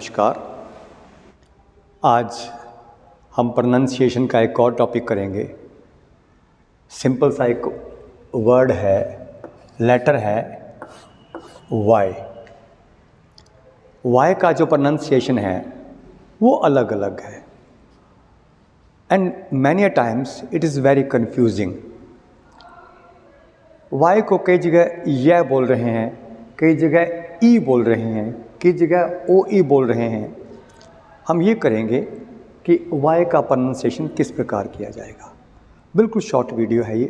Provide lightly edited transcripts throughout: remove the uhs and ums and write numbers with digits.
नमस्कार। आज हम प्रोनंसिएशन का एक और टॉपिक करेंगे। सिंपल सा एक वर्ड है, लेटर है वाई। वाई का जो प्रोनंसिएशन है वो अलग अलग है and many a times it is very confusing. Y को कई जगह यह बोल रहे हैं, कई जगह ई बोल रहे हैं, कई जगह ओ ई बोल रहे हैं। हम ये करेंगे कि वाई का प्रोनंसिएशन किस प्रकार किया जाएगा। बिल्कुल शॉर्ट वीडियो है ये।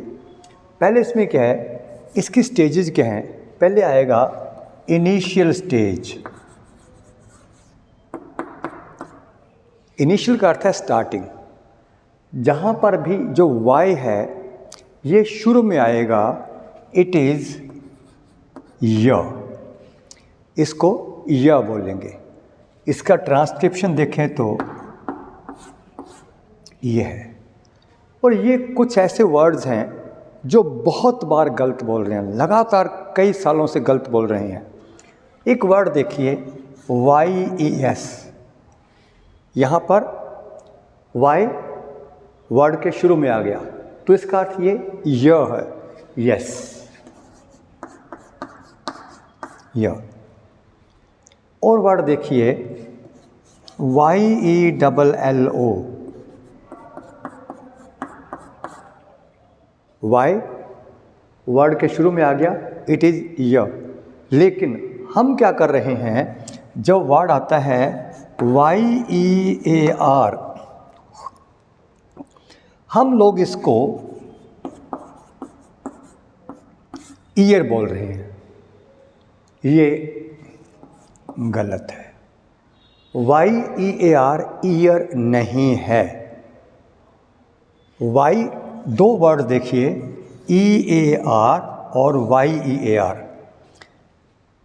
पहले इसमें क्या है, इसकी स्टेजेस क्या हैं। पहले आएगा इनिशियल स्टेज। इनिशियल का अर्थ है स्टार्टिंग। जहाँ पर भी जो वाई है ये शुरू में आएगा, इट इज़ य। इसको य बोलेंगे। इसका ट्रांसक्रिप्शन देखें तो ये है। और ये कुछ ऐसे वर्ड्स हैं जो बहुत बार गलत बोल रहे हैं, लगातार कई सालों से गलत बोल रहे हैं। एक वर्ड देखिए वाई ई एस। यहाँ पर वाई वर्ड के शुरू में आ गया तो इसका अर्थ ये य है, यस, य। और वर्ड देखिए Y E double L O. Y word के शुरू में आ गया, इट इज़ य। लेकिन हम क्या कर रहे हैं, जब वर्ड आता है वाई ई ए आर, हम लोग इसको ईयर बोल रहे हैं। ये गलत है। Y E A R year नहीं है। वाई दो वर्ड देखिए, ई ए आर और वाई ई ए आर।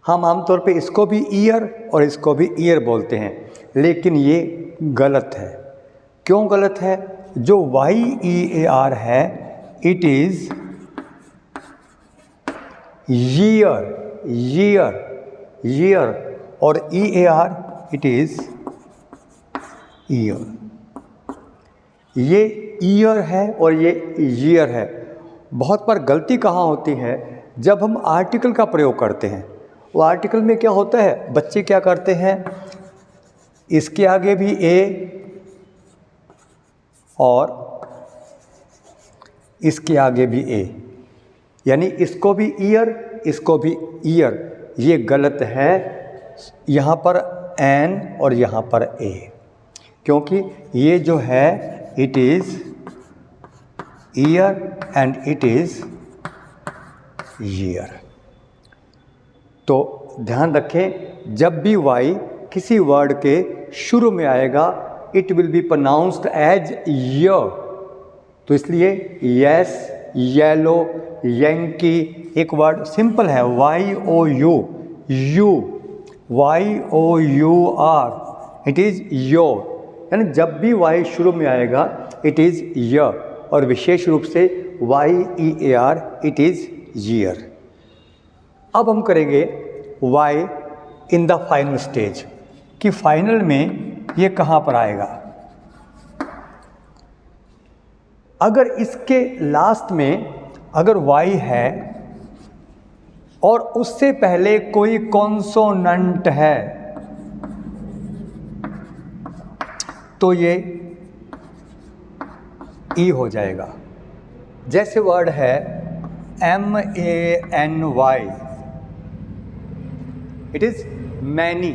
हम आमतौर पे इसको भी ईयर और इसको भी ईयर बोलते हैं, लेकिन ये गलत है। क्यों गलत है? जो वाई ई ए आर है it is year, year, year, और E A R it is ear. ये ईयर है और ये ईयर है। बहुत बार गलती कहाँ होती है, जब हम आर्टिकल का प्रयोग करते हैं। वो आर्टिकल में क्या होता है, बच्चे क्या करते हैं, इसके आगे भी ए और इसके आगे भी ए, यानी इसको भी ईयर, इसको भी ईयर। ये गलत है। यहाँ पर एन और यहाँ पर ए, क्योंकि ये जो है it is year and it is year. तो ध्यान रखें, जब भी वाई किसी वर्ड के शुरू में आएगा it will be pronounced as y. तो इसलिए यस, येलो, यंकी, एक वर्ड सिंपल है Y O U, you, Y O U R, it is yo. यानी जब भी वाई शुरू में आएगा इट इज़ य, और विशेष रूप से Y E A R it is year. अब हम करेंगे Y in the final stage, कि फाइनल में ये कहाँ पर आएगा। अगर इसके लास्ट में अगर वाई है और उससे पहले कोई कॉन्सोनेंट है तो ये ई हो जाएगा। जैसे वर्ड है M A N Y, it is many.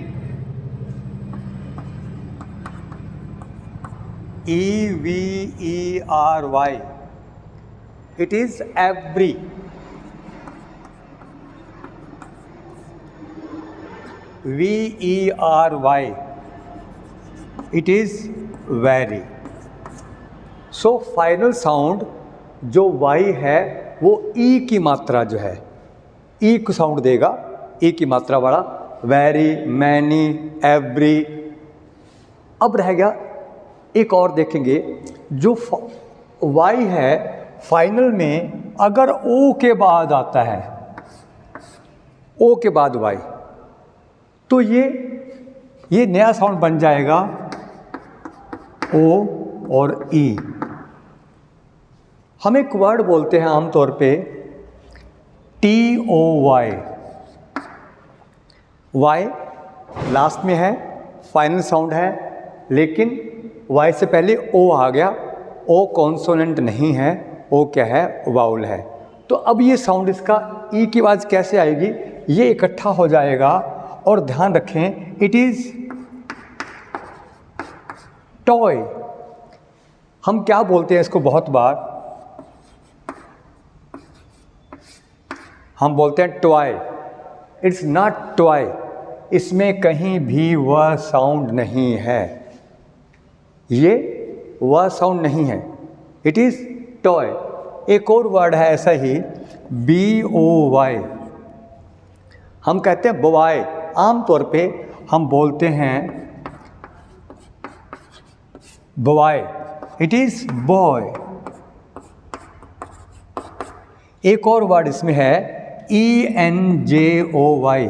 E V E R Y, it is every. V E R Y, it is very. So final sound जो वाई है वो ई की मात्रा जो है, ई को साउंड देगा, ई की मात्रा वाला वेरी, मैनी, एवरी। अब रह गया एक और देखेंगे, जो वाई है फाइनल में अगर ओ के बाद आता है, ओ के बाद वाई, तो ये ये नया साउंड बन जाएगा ओ और ई। हम एक वर्ड बोलते हैं आमतौर पे TOY, वाई लास्ट में है, फाइनल साउंड है, लेकिन वाई से पहले ओ आ गया। ओ कॉन्सोनेंट नहीं है, ओ क्या है, वाउल है। तो अब ये साउंड इसका ई की आवाज़ कैसे आएगी, ये इकट्ठा हो जाएगा। और ध्यान रखें, इट इज़ टॉय। हम क्या बोलते हैं इसको, बहुत बार हम बोलते हैं टॉय। इट्स नॉट टॉय, इसमें कहीं भी वह साउंड नहीं है, ये वह साउंड नहीं है, इट इज़ टॉय। एक और वर्ड है ऐसा ही, BOY। हम कहते हैं बॉय, आमतौर पे हम बोलते हैं बॉय, इट इज़ बॉय। एक और वर्ड इसमें है ENJOY,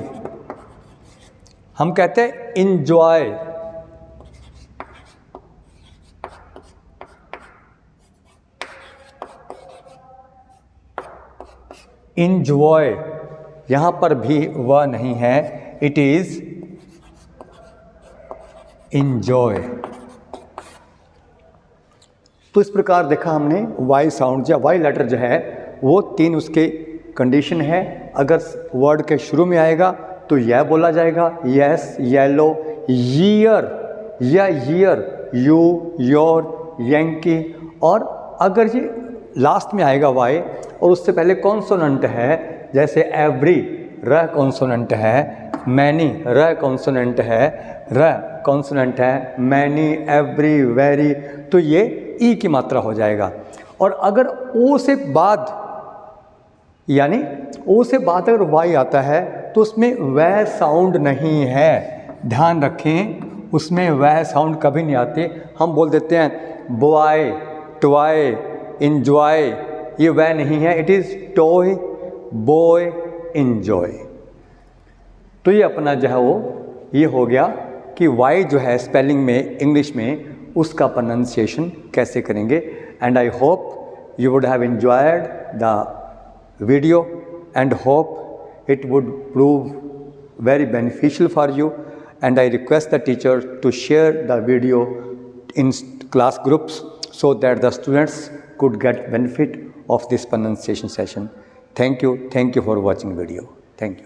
हम कहते हैं इंजॉय। इंजॉय, यहाँ पर भी वह नहीं है, इट इज़ इंजॉय। तो इस प्रकार देखा हमने वाई साउंड या वाई लेटर जो है वो 3 उसके कंडीशन है। अगर वर्ड के शुरू में आएगा तो यह बोला जाएगा, यस, येलो, ईयर या ईयर, यू, योर, यंकी। और अगर ये लास्ट में आएगा वाई और उससे पहले कॉन्सोनेंट है, जैसे एवरी, र कॉन्सोनेंट है, मैनी, र कॉन्सोनेंट है, र कॉन्सोनेंट है, मैनी, एवरी, वेरी, तो ये ई की मात्रा हो जाएगा। और अगर ओ से बाद, यानी ओ से बाद अगर वाई आता है तो उसमें वह साउंड नहीं है। ध्यान रखें, उसमें वह साउंड कभी नहीं आते। हम बोल देते हैं बॉय, टॉय, इंजॉय, ये वह नहीं है, it is toy, boy, enjoy. तो ये अपना जो है वो ये हो गया कि वाई जो है स्पेलिंग में इंग्लिश में उसका प्रोनाउंसिएशन कैसे करेंगे। And I hope you would have enjoyed the video and hope it would prove very beneficial for you, and I request the teacher to share the video in class groups so that the students could get benefit of this pronunciation session. Thank you for watching video. Thank you.